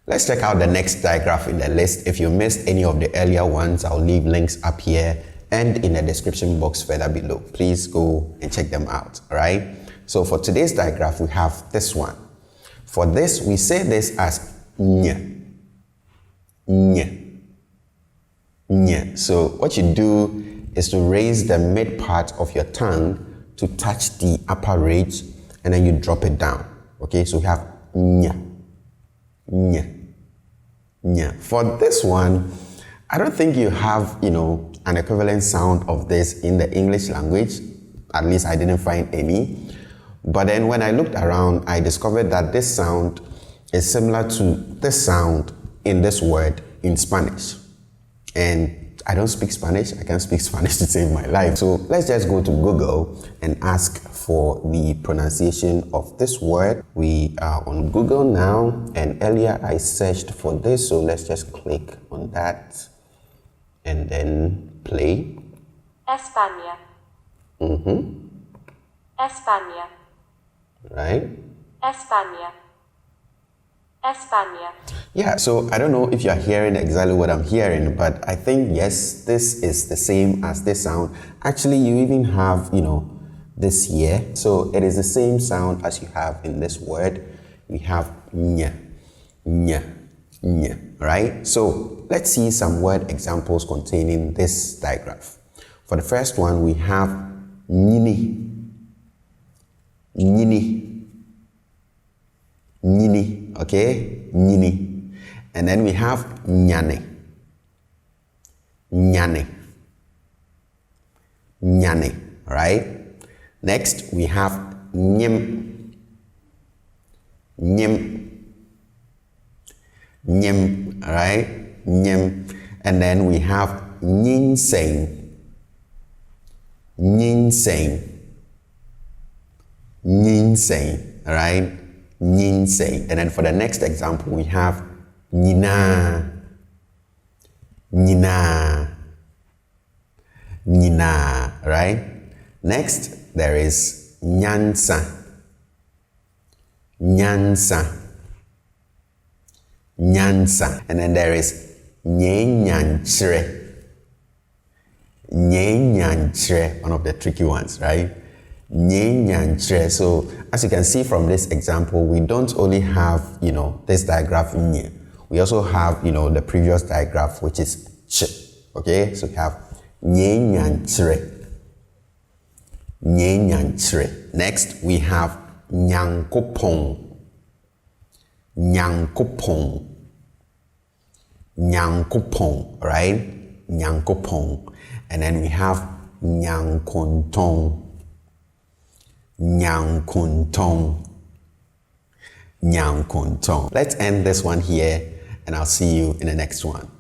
Let's check out the next digraph in the list. If you missed any of the earlier ones, I'll leave links up here and in the description box further below. Please go and check them out, all right? So for today's digraph, we have this one. For this, we say this as nye, nye, nye. So what you do is to raise the mid part of your tongue to touch the upper ridge, and then you drop it down. Okay, so we have nye, nye, nye. For this one, I don't think you have, an equivalent sound of this in the English language. At least I didn't find any. But then when I looked around, I discovered that this sound is similar to this sound in this word in Spanish. And I don't speak Spanish. I can't speak Spanish to save my life. So let's just go to Google and ask for the pronunciation of this word. We are on Google now, and earlier I searched for this. So let's just click on that and then play. España. España. Right? España. España. Yeah, so I don't know if you're hearing exactly what I'm hearing, but I think, yes, this is the same as this sound. Actually, you even have, this here. So it is the same sound as you have in this word. We have nya, nya, nya, right? So let's see some word examples containing this digraph. For the first one, we have nyini, nyini, nyini, okay, nyini. And then we have nyane, nyane, nyane, right? Next, we have nyim, nyim, nyim, right? Nyim. And then we have nyinseng, nyinseng, nyinseng, right? Nyinseng. And then for the next example, we have nina, nina, nina, right? Next, there is nyansa, nyansa, nyansa. And then there is nyenyanchre, nyenyanchre, one of the tricky ones, right? Nyenyanchre. So as you can see from this example, we don't only have, this digraph nye. We also have, the previous digraph, which is ch. Okay, so we have nyenyanchre, nyenyanchre. Next, we have nyankopong, nyankopong, nyankopong, right? Nyankopong. And then we have nyankontong, nyankontong, nyankontong. Let's end this one here, and I'll see you in the next one.